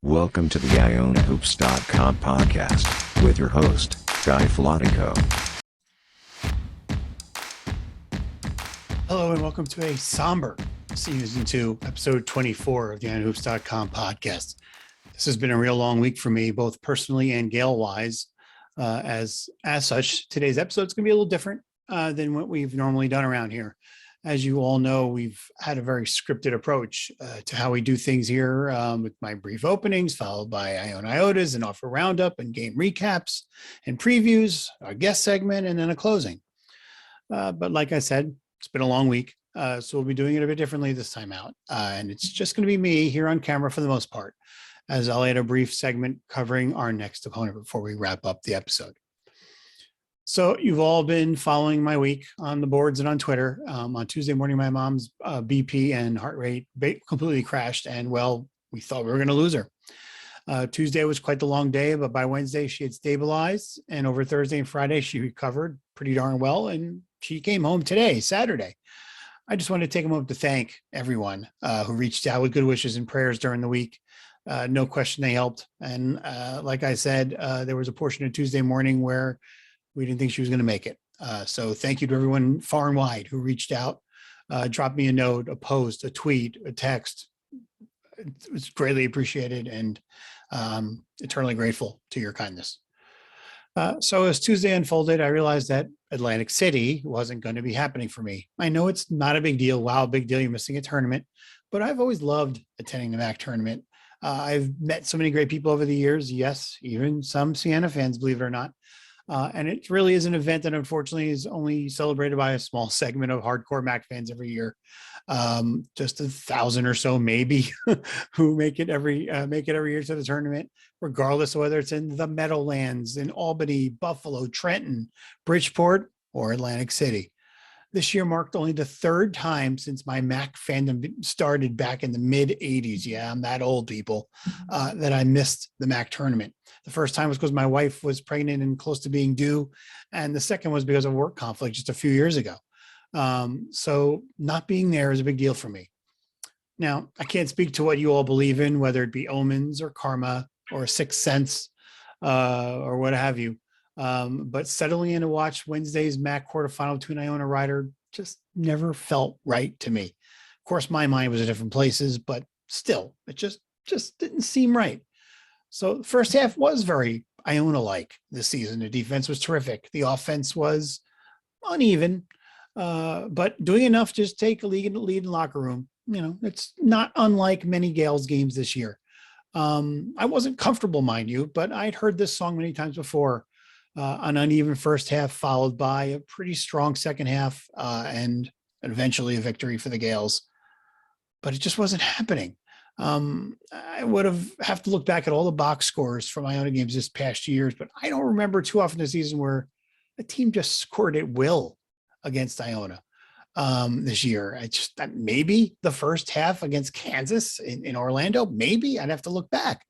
Welcome to the IonaHoops.com podcast with your host, Guy Flatico. Hello and welcome to a somber season 2, episode 24 of the IonaHoops.com podcast. This has been a real long week for me, both personally and Gale-wise. As such, today's episode is going to be a little different than what we've normally done around here. As you all know, we've had a very scripted approach to how we do things here with my brief openings, followed by Iona Iotas and offer roundup and game recaps and previews, our guest segment, and then a closing. But like I said, it's been a long week, so we'll be doing it a bit differently this time out. And it's just going to be me here on camera for the most part, as I'll add a brief segment covering our next opponent before we wrap up the episode. So you've all been following my week on the boards and on Twitter. On Tuesday morning, my mom's BP and heart rate completely crashed, and well, we thought we were going to lose her. Tuesday was quite the long day, but by Wednesday she had stabilized, and over Thursday and Friday she recovered pretty darn well, and she came home today, Saturday. I just wanted to take a moment to thank everyone who reached out with good wishes and prayers during the week. No question they helped, and like I said, there was a portion of Tuesday morning where we didn't think she was going to make it. So thank you to everyone far and wide who reached out, dropped me a note, a post, a tweet, a text. It was greatly appreciated, and eternally grateful to your kindness. So as Tuesday unfolded, I realized that Atlantic City wasn't going to be happening for me. I know it's not a big deal. Wow, big deal. You're missing a tournament. But I've always loved attending the MAAC tournament. I've met so many great people over the years. Yes, even some Siena fans, believe it or not. And it really is an event that unfortunately is only celebrated by a small segment of hardcore MAAC fans every year. Just 1,000 or so, maybe, who make it every year to the tournament, regardless of whether it's in the Meadowlands, in Albany, Buffalo, Trenton, Bridgeport, or Atlantic City. This year marked only the third time since my MAAC fandom started back in the mid 80s. Yeah, I'm that old, people, that I missed the MAAC tournament. The first time was because my wife was pregnant and close to being due. And the second was because of work conflict just a few years ago. So not being there is a big deal for me. Now, I can't speak to what you all believe in, whether it be omens or karma or a sixth sense or what have you. But settling in to watch Wednesday's MAAC quarterfinal between Iona Ryder just never felt right to me. Of course, my mind was in different places, but still, it just didn't seem right. So the first half was very Iona-like this season. The defense was terrific. The offense was uneven, but doing enough to just take a lead in the locker room. You know, it's not unlike many Gales games this year. I wasn't comfortable, mind you, but I'd heard this song many times before. An uneven first half followed by a pretty strong second half and eventually a victory for the Gales. But it just wasn't happening. I would have to look back at all the box scores from Iona games this past years, but I don't remember too often this season where a team just scored at will against Iona this year. Maybe the first half against Kansas in Orlando, maybe I'd have to look back.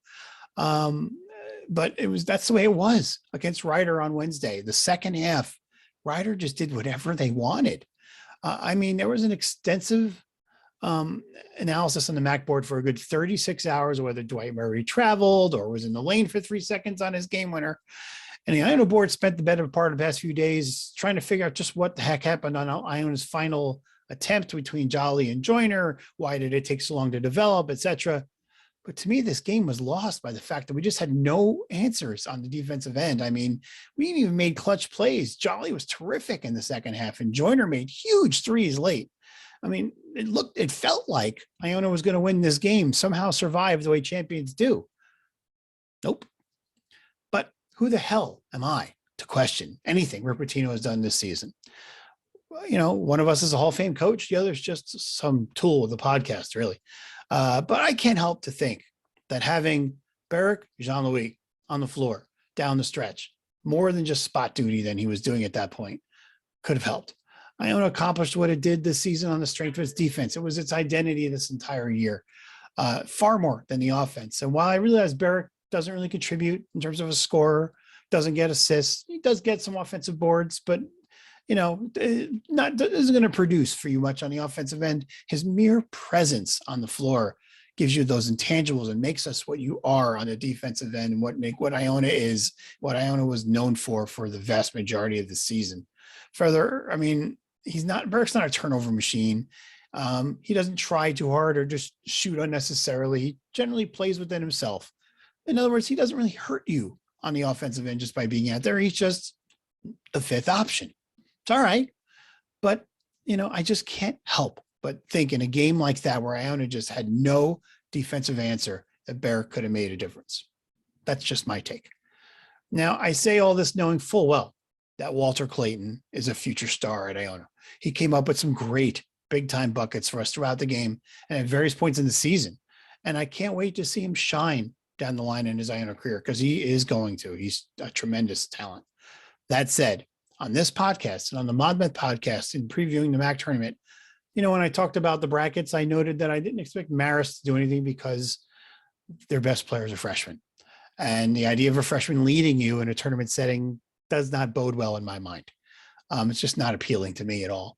But that's the way it was against Ryder on Wednesday. The second half, Ryder just did whatever they wanted. I mean, there was an extensive analysis on the MAAC board for a good 36 hours, whether Dwight Murray traveled or was in the lane for 3 seconds on his game winner. And the Iona board spent the better part of the past few days trying to figure out just what the heck happened on Iona's final attempt between Jolly and Joyner. Why did it take so long to develop, etc.? But to me, this game was lost by the fact that we just had no answers on the defensive end. I mean, we even made clutch plays. Jolly was terrific in the second half, and Joyner made huge threes late. I mean, it felt like Iona was going to win this game, somehow survive the way champions do. Nope. But who the hell am I to question anything Rick Pitino has done this season? You know, one of us is a Hall of Fame coach. The other is just some tool of the podcast, really. But I can't help to think that having Barrick Jean-Louis on the floor down the stretch, more than just spot duty than he was doing at that point, could have helped. Iona accomplished what it did this season on the strength of its defense. It was its identity this entire year, far more than the offense. And while I realize Barrick doesn't really contribute in terms of a scorer, doesn't get assists, he does get some offensive boards, but you know, isn't going to produce for you much on the offensive end. His mere presence on the floor gives you those intangibles and makes us what you are on the defensive end, and what Iona is, what Iona was known for the vast majority of the season. Further, I mean, Berk's not a turnover machine. He doesn't try too hard or just shoot unnecessarily. He generally plays within himself. In other words, he doesn't really hurt you on the offensive end just by being out there. He's just the fifth option. It's all right. But, I just can't help but think in a game like that where Iona just had no defensive answer, that Barrett could have made a difference. That's just my take. Now, I say all this knowing full well that Walter Clayton is a future star at Iona. He came up with some great big-time buckets for us throughout the game and at various points in the season. And I can't wait to see him shine down the line in his Iona career, because he is going to. He's a tremendous talent. That said, on this podcast and on the ModMeth podcast, in previewing the MAAC tournament, when I talked about the brackets, I noted that I didn't expect Marist to do anything because their best players are freshmen. And the idea of a freshman leading you in a tournament setting does not bode well in my mind. It's just not appealing to me at all.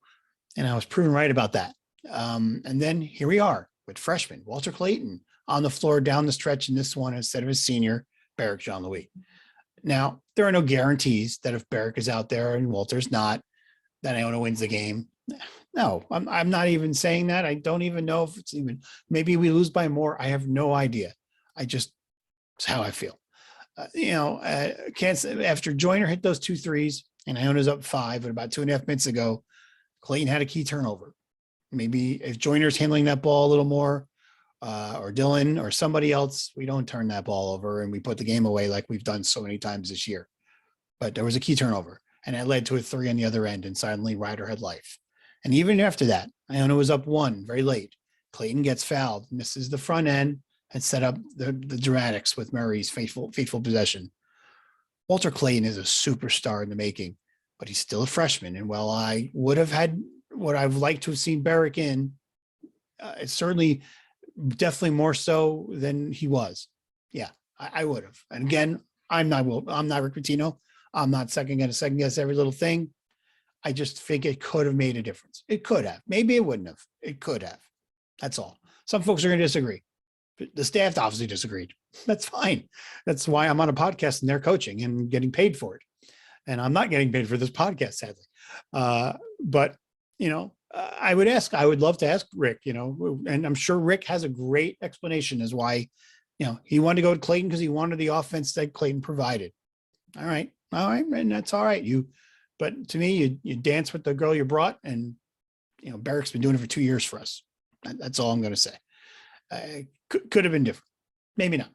And I was proven right about that. And then here we are with freshman Walter Clayton on the floor down the stretch in this one instead of his senior, Barrick Jean-Louis. Now, there are no guarantees that if Barrick is out there and Walter's not, that Iona wins the game. No, I'm not even saying that. I don't even know if it's even, maybe we lose by more. I have no idea. It's how I feel. After Joyner hit those 2 threes and Iona's up 5 at about 2.5 minutes ago, Clayton had a key turnover. Maybe if Joyner's handling that ball a little more, or Dylan or somebody else, we don't turn that ball over and we put the game away like we've done so many times this year. But there was a key turnover, and it led to a 3 on the other end, and suddenly Ryder had life. And even after that, Iona was up 1 very late. Clayton gets fouled, misses the front end, and set up the dramatics with Murray's fateful possession. Walter Clayton is a superstar in the making, but he's still a freshman. And while I would have had what I've liked to have seen Barrick in, it's certainly definitely more so than he was. Yeah, I would have. And again, I'm not Rick Pitino. I'm not second guess every little thing. I just think it could have made a difference. It could have. Maybe it wouldn't have. It could have. That's all. Some folks are going to disagree. The staff obviously disagreed. That's fine. That's why I'm on a podcast and they're coaching and getting paid for it. And I'm not getting paid for this podcast, sadly. But, I would love to ask Rick, and I'm sure Rick has a great explanation as why, he wanted to go to Clayton because he wanted the offense that Clayton provided. All right. And that's all right. But to me, you dance with the girl you brought, and, Barrick's been doing it for 2 years for us. That's all I'm going to say. Could have been different. Maybe not.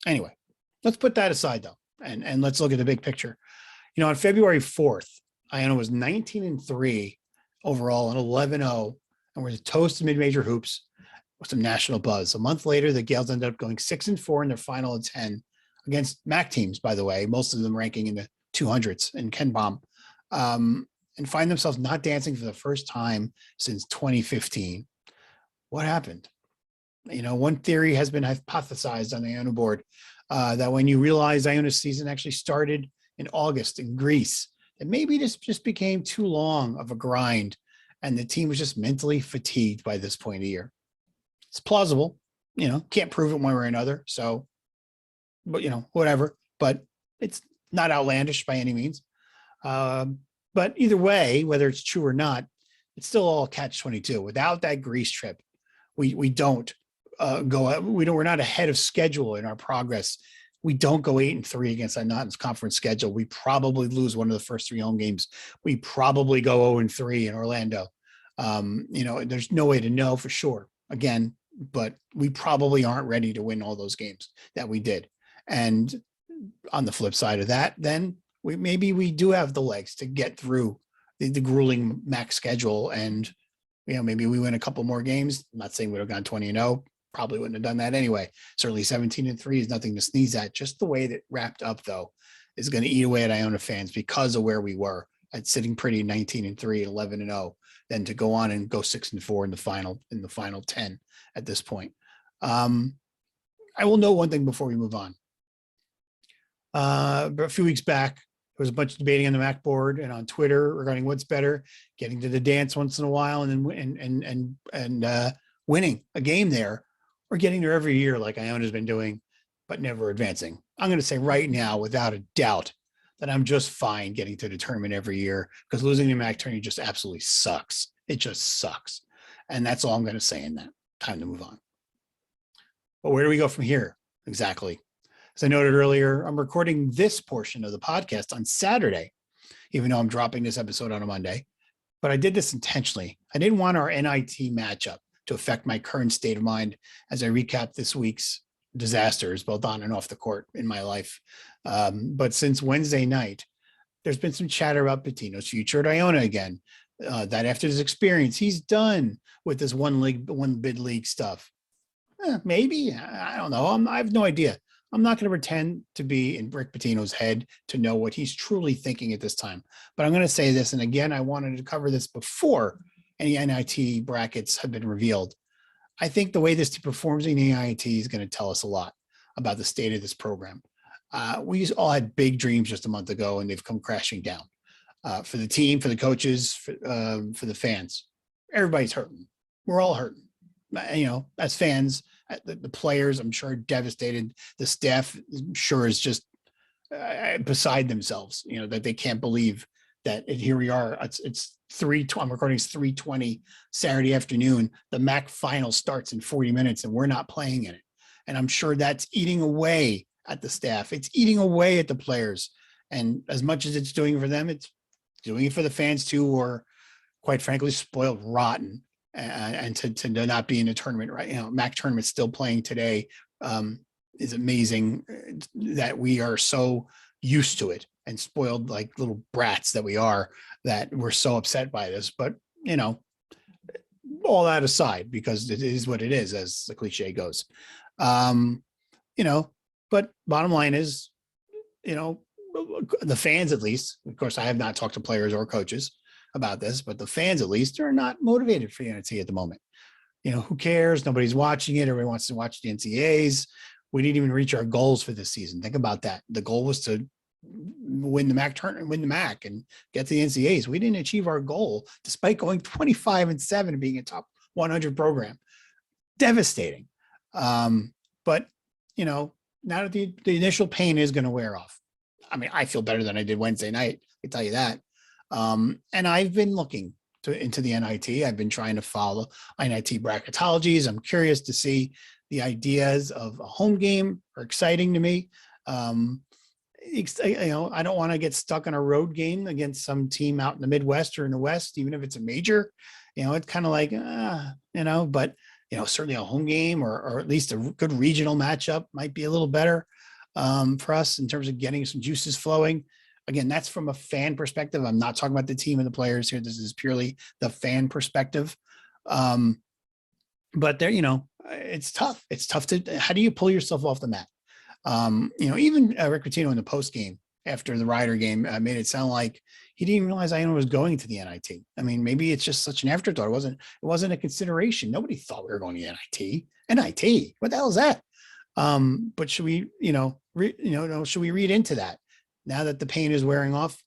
Anyway, let's put that aside though. And let's look at the big picture. On February 4th, Iona was 19-3 overall and 11-0, and we're the toast of mid-major hoops with some national buzz. A month later, the Gales ended up going 6-4 in their final of 10 against MAAC teams, by the way, most of them ranking in the 200s in Ken Pom, and find themselves not dancing for the first time since 2015. What happened? One theory has been hypothesized on the Iona board, that when you realize Iona's season actually started in August in Greece, that maybe this just became too long of a grind and the team was just mentally fatigued by this point of the year. It's plausible, can't prove it one way or another. So, but whatever, but it's not outlandish by any means. But either way, whether it's true or not, it's still all catch-22. Without that Greece trip, we don't we're not ahead of schedule in our progress. We don't go 8-3 against that non-conference schedule. We probably lose one of the first 3 home games. We probably go 0-3 in Orlando. There's no way to know for sure again, but we probably aren't ready to win all those games that we did. And on the flip side of that, then we do have the legs to get through the grueling MAAC schedule. And, maybe we win a couple more games. I'm not saying we'd have gone 20-0. Probably wouldn't have done that anyway. Certainly 17-3 is nothing to sneeze at. Just the way that wrapped up though is going to eat away at Iona fans because of where we were at sitting pretty 19-3, 11-0, then to go on and go 6-4 in the final 10 at this point. I will note one thing before we move on. A few weeks back, there was a bunch of debating on the MAAC board and on Twitter regarding what's better, getting to the dance once in a while and then winning a game there, or getting there every year like Iona's been doing, but never advancing? I'm going to say right now, without a doubt, that I'm just fine getting to the tournament every year, because losing to MAAC Tourney just absolutely sucks. It just sucks. And that's all I'm going to say in that. Time to move on. But where do we go from here? Exactly. As I noted earlier, I'm recording this portion of the podcast on Saturday, even though I'm dropping this episode on a Monday. But I did this intentionally. I didn't want our NIT matchup to affect my current state of mind as I recap this week's disasters, both on and off the court in my life. But since Wednesday night, there's been some chatter about Pitino's future at Iona again. That after this experience, he's done with this one bid league stuff. Maybe, I don't know. I have no idea. I'm not going to pretend to be in Rick Pitino's head to know what he's truly thinking at this time. But I'm going to say this, and again, I wanted to cover this before any NIT brackets have been revealed. I think the way this team performs in the NIT is going to tell us a lot about the state of this program. We all had big dreams just a month ago, and they've come crashing down. For the team, for the coaches, for the fans. Everybody's hurting. We're all hurting. As fans, the players, I'm sure, are devastated. The staff, I'm sure, is just beside themselves. That they can't believe that here we are. It's 3:20. I'm recording. It's 3:20 Saturday afternoon. The MAAC final starts in 40 minutes, and we're not playing in it. And I'm sure that's eating away at the staff. It's eating away at the players. And as much as it's doing for them, it's doing it for the fans too, who are, quite frankly, spoiled rotten. And to not be in a tournament, right? MAAC tournament still playing today is amazing that we are so used to it and spoiled like little brats that we are, that we're so upset by this. But, all that aside, because it is what it is, as the cliche goes. But bottom line is, the fans, at least, of course, I have not talked to players or coaches about this, but the fans, at least, are not motivated for NIT at the moment. Who cares? Nobody's watching it. Everybody wants to watch the NCAAs. We didn't even reach our goals for this season. Think about that. The goal was to win the MAAC tournament, win the MAAC, and get to the NCAAs. We didn't achieve our goal despite going 25-7 and being a top 100 program. Devastating. But now that the initial pain is going to wear off. I mean, I feel better than I did Wednesday night. I can tell you that. And I've been looking into the NIT. I've been trying to follow NIT bracketologies. I'm curious to see the ideas of a home game are exciting to me. I don't want to get stuck on a road game against some team out in the Midwest or in the West, even if it's a major. It's kind of like, but certainly a home game or at least a good regional matchup might be a little better for us in terms of getting some juices flowing. Again, that's from a fan perspective. I'm not talking about the team and the players here. This is purely the fan perspective. But there, it's tough. It's tough how do you pull yourself off the mat? Even Rick Pitino in the post game after the Rider game made it sound like he didn't even realize Iona was going to the NIT. I mean, maybe it's just such an afterthought. It wasn't a consideration. Nobody thought we were going to NIT. NIT, what the hell is that? But should we, should we read into that? Now that the pain is wearing off,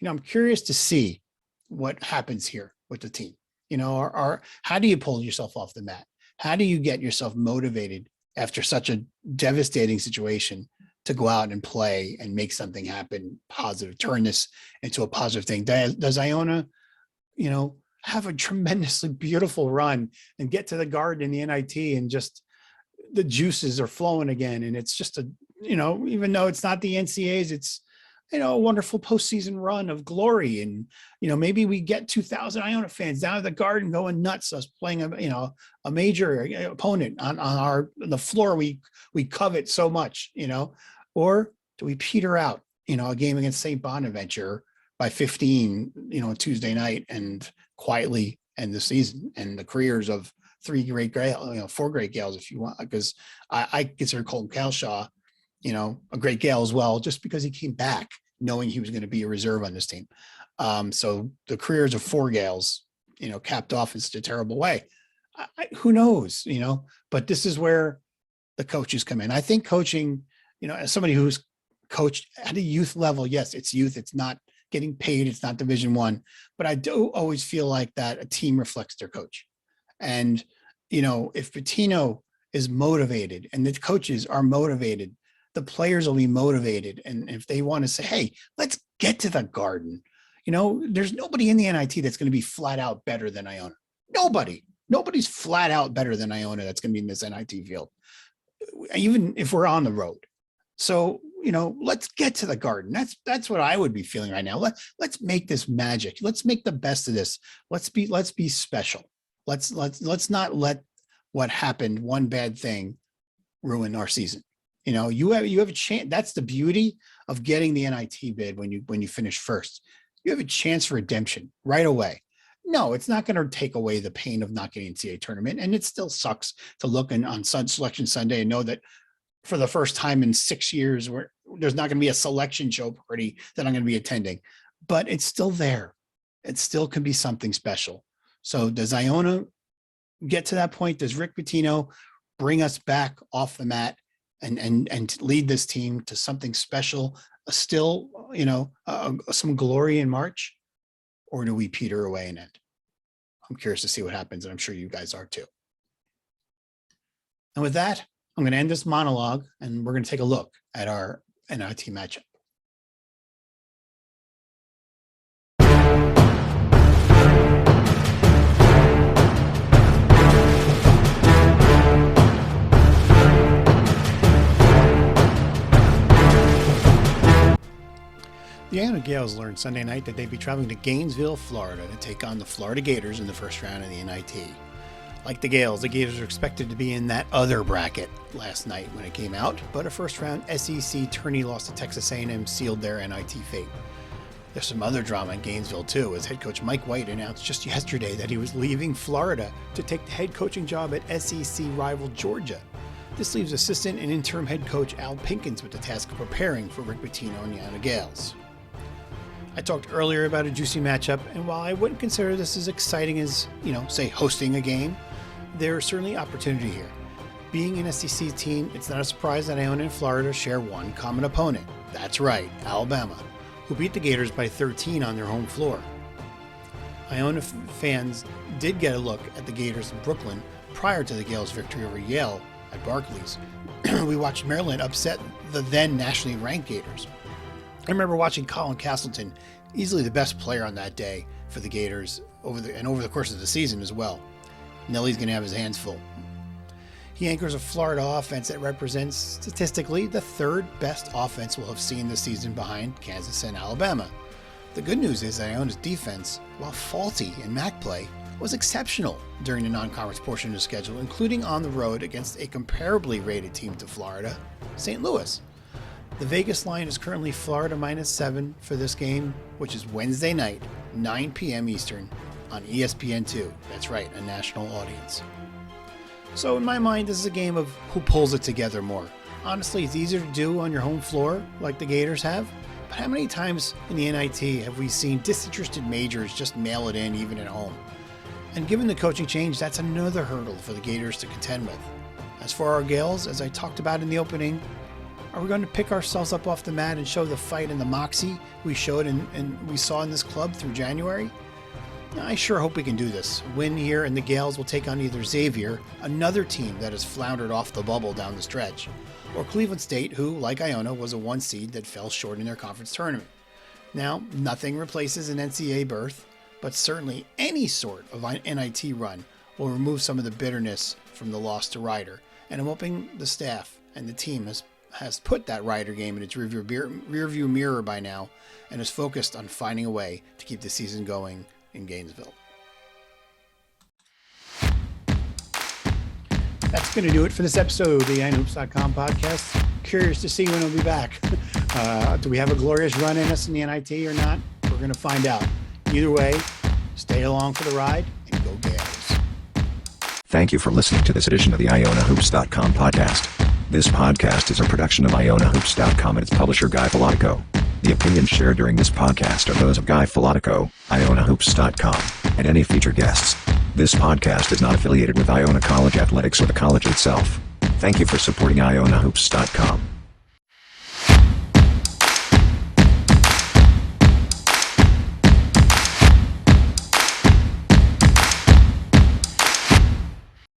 I'm curious to see what happens here with the team. How do you pull yourself off the mat? How do you get yourself motivated after such a devastating situation to go out and play and make something happen positive, turn this into a positive thing? Does Iona, have a tremendously beautiful run and get to the Garden in the NIT and just the juices are flowing again? And it's just even though it's not the NCAAs, it's, a wonderful postseason run of glory. And, maybe we get 2,000 Iona fans down at the Garden going nuts, us playing a major opponent on the floor we covet so much, or do we peter out, a game against St. Bonaventure by 15, Tuesday night and quietly end the season and the careers of four great Gales, if you want, because I consider Colton Kalshaw, a great Gale as well, just because he came back knowing he was going to be a reserve on this team. So the careers of four Gales, capped off in such a terrible way. Who knows, but this is where the coaches come in. I think coaching, as somebody who's coached at a youth level, yes, it's youth. It's not getting paid. It's not Division I, but I do always feel like that a team reflects their coach. And, if Pitino is motivated and the coaches are motivated, the players will be motivated. And if they want to say, hey, let's get to the Garden, there's nobody in the NIT that's going to be flat out better than Iona. Nobody's flat out better than Iona that's going to be in this NIT field, even if we're on the road. So, let's get to the Garden. That's what I would be feeling right now. Let's make this magic. Let's make the best of this. Let's be special. Let's not let what happened, one bad thing, ruin our season. You have a chance. That's the beauty of getting the NIT bid when you finish first. You have a chance for redemption right away. No, it's not going to take away the pain of not getting NCAA tournament. And it still sucks to look on Selection Sunday and know that for the first time in 6 years, there's not going to be a selection show party that I'm going to be attending. But it's still there. It still can be something special. So does Iona get to that point? Does Rick Pitino bring us back off the mat and lead this team to something special? Still, some glory in March? Or do we peter away and end? I'm curious to see what happens, and I'm sure you guys are too. And with that, I'm going to end this monologue, and we're going to take a look at our NIT matchup. The Iona Gales learned Sunday night that they'd be traveling to Gainesville, Florida to take on the Florida Gators in the first round of the NIT. Like the Gators are expected to be in that other bracket last night when it came out, but a first round SEC tourney loss to Texas A&M sealed their NIT fate. There's some other drama in Gainesville too, as head coach Mike White announced just yesterday that he was leaving Florida to take the head coaching job at SEC rival Georgia. This leaves assistant and interim head coach Al Pinkins with the task of preparing for Rick Pitino and the Iona Gales. I talked earlier about a juicy matchup, and while I wouldn't consider this as exciting as, say hosting a game, there's certainly opportunity here. Being an SEC team, it's not a surprise that Iona and Florida share one common opponent. That's right, Alabama, who beat the Gators by 13 on their home floor. Iona fans did get a look at the Gators in Brooklyn prior to the Gales' victory over Yale at Barclays. We watched Maryland upset the then nationally ranked Gators. I remember watching Colin Castleton, easily the best player on that day for the Gators over the course of the season as well. Nelly's going to have his hands full. He anchors a Florida offense that represents, statistically, the third best offense we'll have seen this season behind Kansas and Alabama. The good news is that Iona's defense, while faulty in MAAC play, was exceptional during the non-conference portion of the schedule, including on the road against a comparably rated team to Florida, St. Louis. The Vegas line is currently Florida -7 for this game, which is Wednesday night, 9 p.m. Eastern on ESPN2. That's right, a national audience. So in my mind, this is a game of who pulls it together more. Honestly, it's easier to do on your home floor like the Gators have, but how many times in the NIT have we seen disinterested majors just mail it in even at home? And given the coaching change, that's another hurdle for the Gators to contend with. As for our Gales, as I talked about in the opening, are we going to pick ourselves up off the mat and show the fight and the moxie we showed and we saw in this club through January? I sure hope we can do this. Win here and the Gales will take on either Xavier, another team that has floundered off the bubble down the stretch, or Cleveland State, who, like Iona, was a 1 seed that fell short in their conference tournament. Now, nothing replaces an NCAA berth, but certainly any sort of NIT run will remove some of the bitterness from the loss to Rider, and I'm hoping the staff and the team has put that Rider game in its rearview mirror by now and is focused on finding a way to keep the season going in Gainesville. That's going to do it for this episode of the IonaHoops.com podcast. Curious to see when we'll be back. Do we have a glorious run in us in the NIT or not? We're going to find out. Either way, stay along for the ride and go Gales. Thank you for listening to this edition of the IonaHoops.com podcast. This podcast is a production of IonaHoops.com and its publisher Guy Filatico. The opinions shared during this podcast are those of Guy Filatico, IonaHoops.com, and any featured guests. This podcast is not affiliated with Iona College Athletics or the college itself. Thank you for supporting IonaHoops.com.